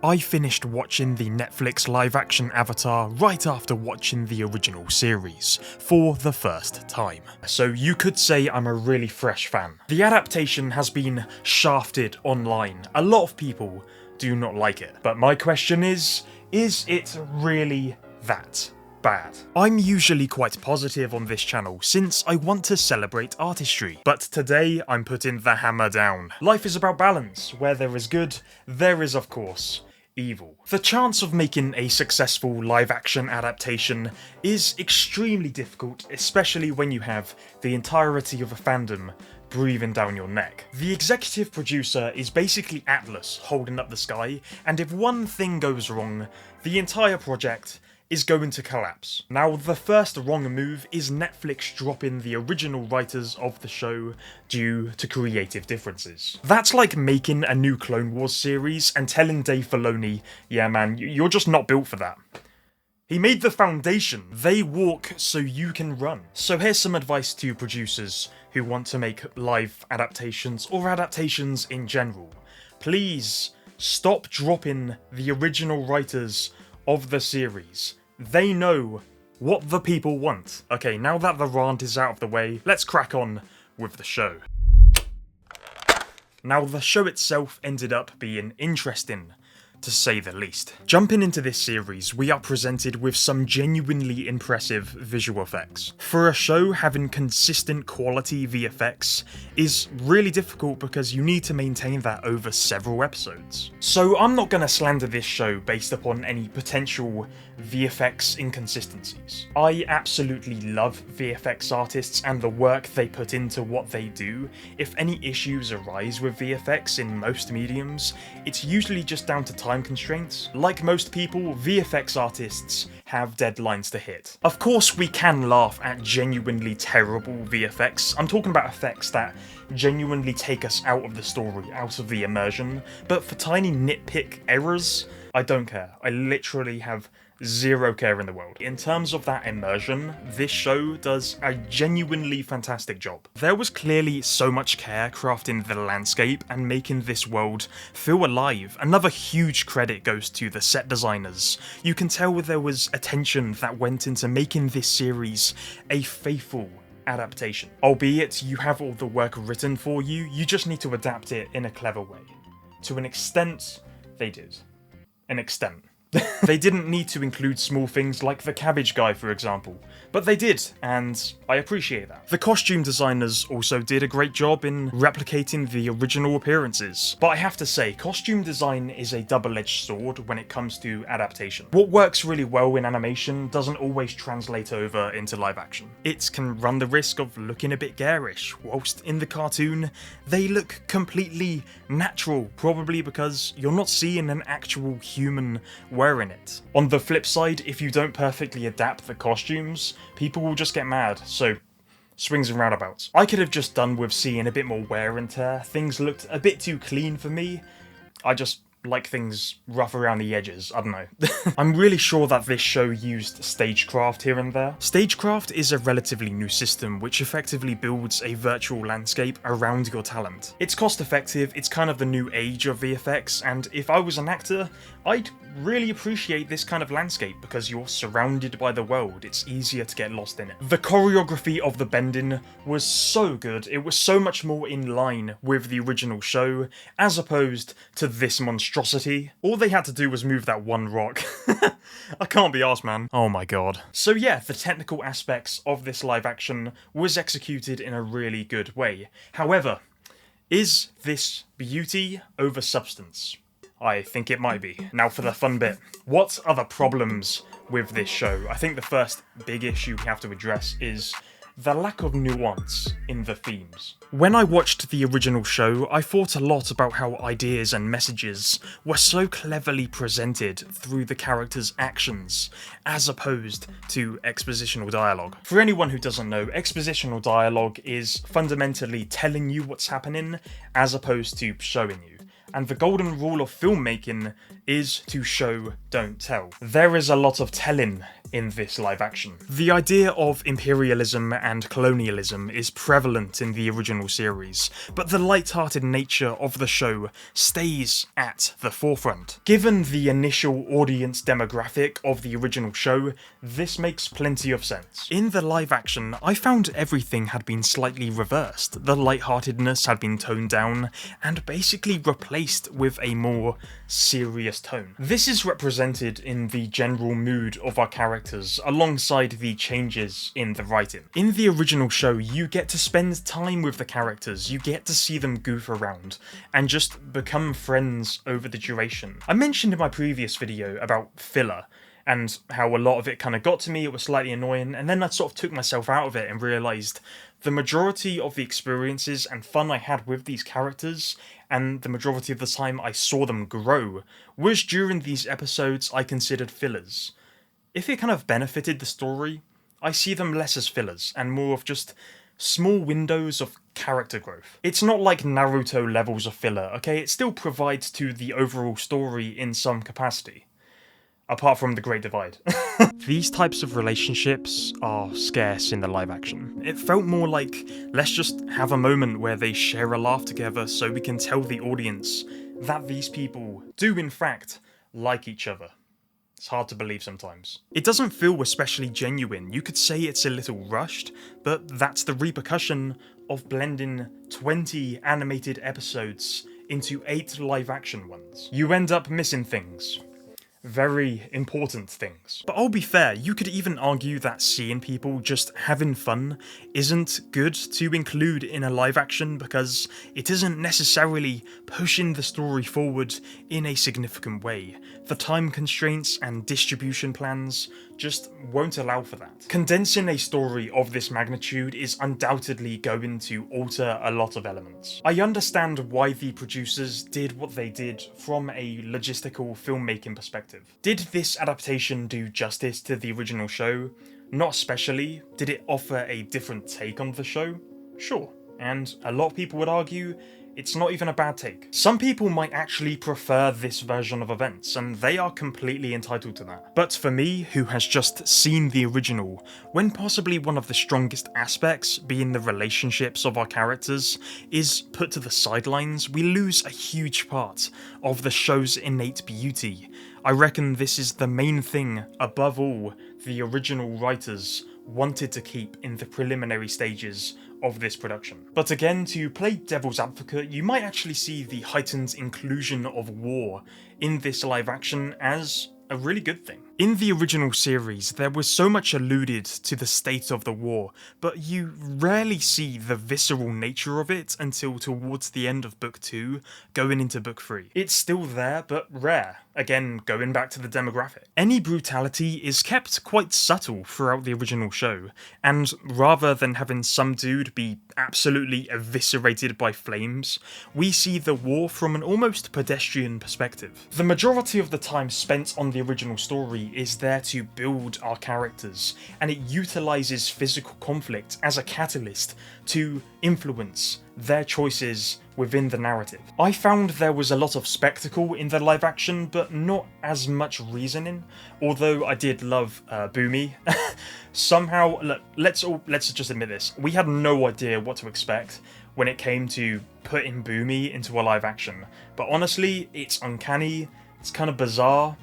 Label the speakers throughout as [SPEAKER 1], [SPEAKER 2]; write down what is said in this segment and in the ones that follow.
[SPEAKER 1] I finished watching the Netflix live-action Avatar right after watching the original series, for the first time. So you could say I'm a really fresh fan. The adaptation has been shafted online. A lot of people do not like it. But my question is it really that bad? I'm usually quite positive on this channel since I want to celebrate artistry, but today I'm putting the hammer down. Life is about balance. Where there is good, there is of course evil. The chance of making a successful live-action adaptation is extremely difficult, especially when you have the entirety of a fandom breathing down your neck. The executive producer is basically Atlas holding up the sky, and if one thing goes wrong, the entire project is going to collapse. Now, the first wrong move is Netflix dropping the original writers of the show due to creative differences. That's like making a new Clone Wars series and telling Dave Filoni, yeah man, you're just not built for that. He made the foundation. They walk so you can run. So here's some advice to producers who want to make live adaptations or adaptations in general. Please stop dropping the original writers of the series. They know what the people want. Okay, now that the rant is out of the way, let's crack on with the show. Now, the show itself ended up being interesting, to say the least. Jumping into this series, we are presented with some genuinely impressive visual effects. For a show, having consistent quality VFX is really difficult because you need to maintain that over several episodes. So I'm not gonna slander this show based upon any potential VFX inconsistencies. I absolutely love VFX artists and the work they put into what they do. If any issues arise with VFX in most mediums, it's usually just down to time constraints. Like most people, VFX artists have deadlines to hit. Of course, we can laugh at genuinely terrible VFX. I'm talking about effects that genuinely take us out of the story, out of the immersion, but for tiny nitpick errors, I don't care. I literally have zero care in the world. In terms of that immersion, this show does a genuinely fantastic job. There was clearly so much care crafting the landscape and making this world feel alive. Another huge credit goes to the set designers. You can tell there was attention that went into making this series a faithful adaptation. Albeit you have all the work written for you, you just need to adapt it in a clever way. To an extent, they did. An extent. They didn't need to include small things like the cabbage guy, for example, but they did, and I appreciate that. The costume designers also did a great job in replicating the original appearances, but I have to say, costume design is a double-edged sword when it comes to adaptation. What works really well in animation doesn't always translate over into live action. It can run the risk of looking a bit garish, whilst in the cartoon, they look completely natural, probably because you're not seeing an actual human wearing it. On the flip side, if you don't perfectly adapt the costumes, people will just get mad, so swings and roundabouts. I could have just done with seeing a bit more wear and tear. Things looked a bit too clean for me. I just like things rough around the edges, I don't know. I'm really sure that this show used stagecraft here and there. Stagecraft is a relatively new system which effectively builds a virtual landscape around your talent. It's cost effective, it's kind of the new age of VFX, and if I was an actor, I'd really appreciate this kind of landscape because you're surrounded by the world, it's easier to get lost in it. The choreography of the bending was so good, it was so much more in line with the original show, as opposed to this monstrosity. All they had to do was move that one rock. I can't be arsed, man. Oh my god. So yeah, the technical aspects of this live action was executed in a really good way. However, is this beauty over substance? I think it might be. Now for the fun bit. What are the problems with this show? I think the first big issue we have to address is the lack of nuance in the themes. When I watched the original show, I thought a lot about how ideas and messages were so cleverly presented through the characters' actions, as opposed to expositional dialogue. For anyone who doesn't know, expositional dialogue is fundamentally telling you what's happening, as opposed to showing you. And the golden rule of filmmaking is to show, don't tell. There is a lot of telling in this live action. The idea of imperialism and colonialism is prevalent in the original series, but the light-hearted nature of the show stays at the forefront. Given the initial audience demographic of the original show, this makes plenty of sense. In the live action, I found everything had been slightly reversed. The lightheartedness had been toned down and basically replaced with a more serious tone. This is represented in the general mood of our characters alongside the changes in the writing. In the original show, you get to spend time with the characters, you get to see them goof around and just become friends over the duration. I mentioned in my previous video about filler and how a lot of it kind of got to me, it was slightly annoying, and then I sort of took myself out of it and realised the majority of the experiences and fun I had with these characters, and the majority of the time I saw them grow, was during these episodes I considered fillers. If it kind of benefited the story, I see them less as fillers, and more of just small windows of character growth. It's not like Naruto levels of filler, okay? It still provides to the overall story in some capacity. Apart from the Great Divide. These types of relationships are scarce in the live action. It felt more like, let's just have a moment where they share a laugh together so we can tell the audience that these people do in fact like each other. It's hard to believe sometimes. It doesn't feel especially genuine. You could say it's a little rushed, but that's the repercussion of blending 20 animated episodes into 8 live action ones. You end up missing things. Very important things. But I'll be fair, you could even argue that seeing people just having fun isn't good to include in a live action because it isn't necessarily pushing the story forward in a significant way. The time constraints and distribution plans just won't allow for that. Condensing a story of this magnitude is undoubtedly going to alter a lot of elements. I understand why the producers did what they did from a logistical filmmaking perspective. Did this adaptation do justice to the original show? Not especially. Did it offer a different take on the show? Sure. And a lot of people would argue it's not even a bad take. Some people might actually prefer this version of events, and they are completely entitled to that. But for me, who has just seen the original, when possibly one of the strongest aspects, being the relationships of our characters, is put to the sidelines, we lose a huge part of the show's innate beauty. I reckon this is the main thing, above all, the original writers wanted to keep in the preliminary stages of this production. But again, to play devil's advocate, you might actually see the heightened inclusion of war in this live action as a really good thing. In the original series, there was so much alluded to the state of the war, but you rarely see the visceral nature of it until towards the end of Book 2, going into Book 3. It's still there, but rare. Again, going back to the demographic. Any brutality is kept quite subtle throughout the original show, and rather than having some dude be absolutely eviscerated by flames, we see the war from an almost pedestrian perspective. The majority of the time spent on the original story is there to build our characters, and it utilises physical conflict as a catalyst to influence their choices within the narrative. I found there was a lot of spectacle in the live action, but not as much reasoning, although I did love Boomy. Somehow, look, let's just admit this, we had no idea what to expect when it came to putting Boomy into a live action, but honestly, it's uncanny, it's kind of bizarre.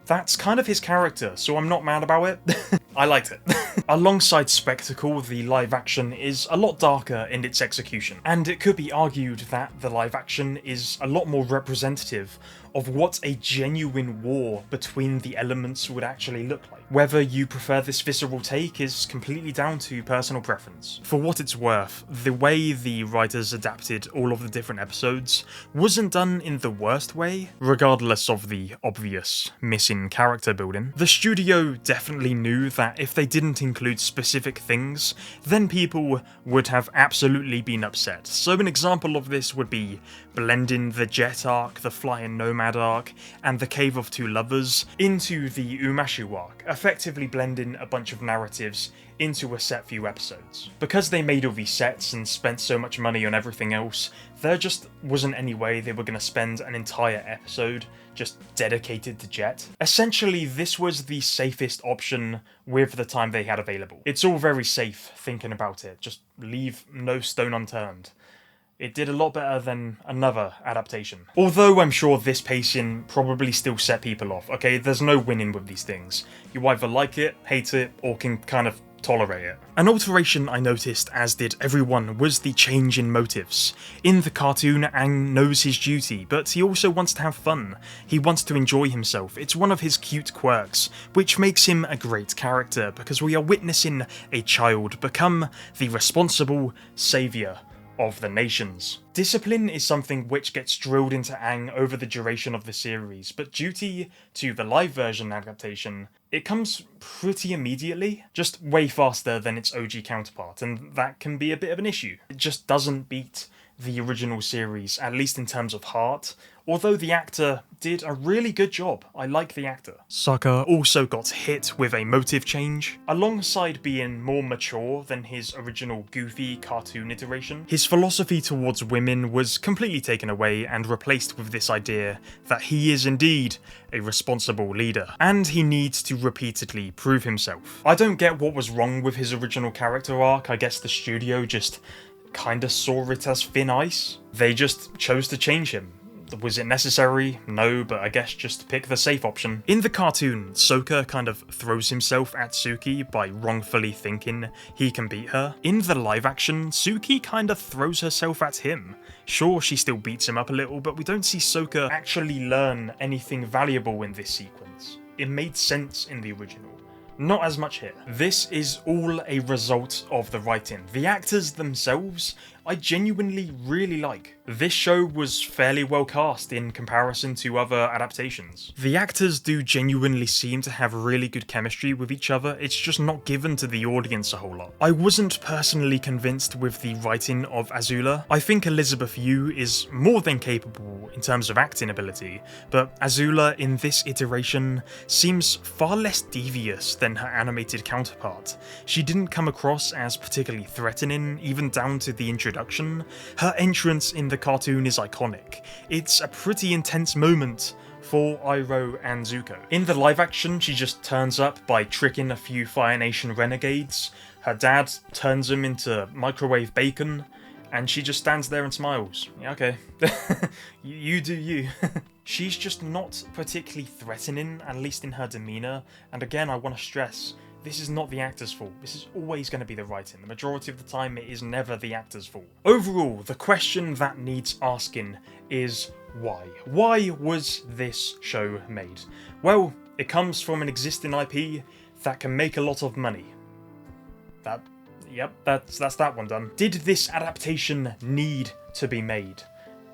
[SPEAKER 1] That's kind of his character, so I'm not mad about it. I liked it. Alongside spectacle, the live action is a lot darker in its execution, and it could be argued that the live action is a lot more representative of what a genuine war between the elements would actually look like. Whether you prefer this visceral take is completely down to personal preference. For what it's worth, the way the writers adapted all of the different episodes wasn't done in the worst way, regardless of the obvious missing character building. The studio definitely knew that if they didn't include specific things, then people would have absolutely been upset. So an example of this would be blending the Jet arc, the Flying Nomad arc, and the Cave of Two Lovers into the Umashu arc, effectively blending a bunch of narratives into a set few episodes. Because they made all these sets and spent so much money on everything else, there just wasn't any way they were going to spend an entire episode just dedicated to Jet. Essentially, this was the safest option with the time they had available. It's all very safe thinking about it, just leave no stone unturned. It did a lot better than another adaptation. Although I'm sure this pacing probably still set people off, okay? There's no winning with these things. You either like it, hate it, or can kind of tolerate it. An alteration I noticed, as did everyone, was the change in motives. In the cartoon, Aang knows his duty, but he also wants to have fun. He wants to enjoy himself. It's one of his cute quirks, which makes him a great character, because we are witnessing a child become the responsible saviour of the nations. Discipline is something which gets drilled into Aang over the duration of the series, but duty to the live version adaptation, it comes pretty immediately, just way faster than its OG counterpart, and that can be a bit of an issue. It just doesn't beat the original series, at least in terms of heart, although the actor did a really good job. I like the actor. Sokka also got hit with a motive change. Alongside being more mature than his original goofy cartoon iteration, his philosophy towards women was completely taken away and replaced with this idea that he is indeed a responsible leader, and he needs to repeatedly prove himself. I don't get what was wrong with his original character arc. I guess the studio just kinda saw it as thin ice. They just chose to change him. Was it necessary? No, but I guess just pick the safe option. In the cartoon, Sokka kind of throws himself at Suki by wrongfully thinking he can beat her. In the live action, Suki kind of throws herself at him. Sure, she still beats him up a little, but we don't see Sokka actually learn anything valuable in this sequence. It made sense in the original. Not as much here. This is all a result of the writing. The actors themselves, I genuinely really like. This show was fairly well cast in comparison to other adaptations. The actors do genuinely seem to have really good chemistry with each other, it's just not given to the audience a whole lot. I wasn't personally convinced with the writing of Azula. I think Elizabeth Yu is more than capable in terms of acting ability, but Azula in this iteration seems far less devious than her animated counterpart. She didn't come across as particularly threatening, even down to the introduction. Her entrance in the cartoon is iconic. It's a pretty intense moment for Iroh and Zuko. In the live action, she just turns up by tricking a few Fire Nation renegades. Her dad turns him into microwave bacon, and she just stands there and smiles. Yeah, okay. you do you. She's just not particularly threatening, at least in her demeanour, and again I want to stress, this is not the actor's fault. This is always going to be the writing. The majority of the time, it is never the actor's fault. Overall, the question that needs asking is why? Why was this show made? Well, it comes from an existing IP that can make a lot of money. Yep, that's that one done. Did this adaptation need to be made?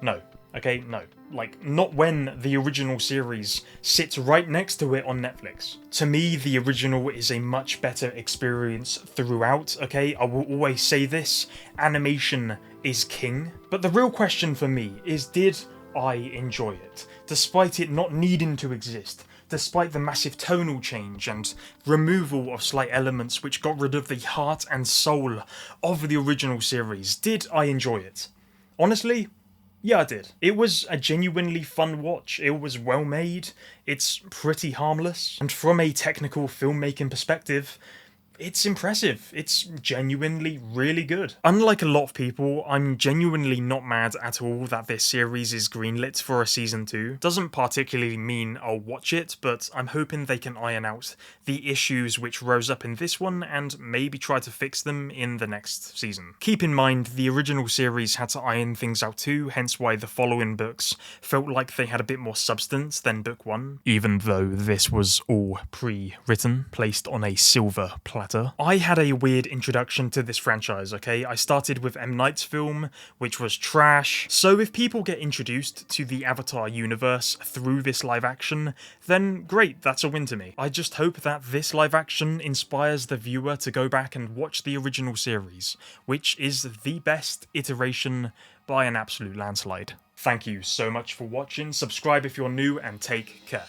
[SPEAKER 1] No. Okay, no. Like, not when the original series sits right next to it on Netflix. To me, the original is a much better experience throughout, okay? I will always say this, animation is king. But the real question for me is, did I enjoy it? Despite it not needing to exist, despite the massive tonal change and removal of slight elements which got rid of the heart and soul of the original series, did I enjoy it? Honestly, yeah, I did. It was a genuinely fun watch. It was well made, it's pretty harmless, and from a technical filmmaking perspective, it's impressive. It's genuinely really good. Unlike a lot of people, I'm genuinely not mad at all that this series is greenlit for a season 2. Doesn't particularly mean I'll watch it, but I'm hoping they can iron out the issues which rose up in this one and maybe try to fix them in the next season. Keep in mind, the original series had to iron things out too, hence why the following books felt like they had a bit more substance than book 1, even though this was all pre-written, placed on a silver platter. I had a weird introduction to this franchise, okay? I started with M. Night's film, which was trash. So if people get introduced to the Avatar universe through this live action, then great, that's a win to me. I just hope that this live action inspires the viewer to go back and watch the original series, which is the best iteration by an absolute landslide. Thank you so much for watching, subscribe if you're new, and take care.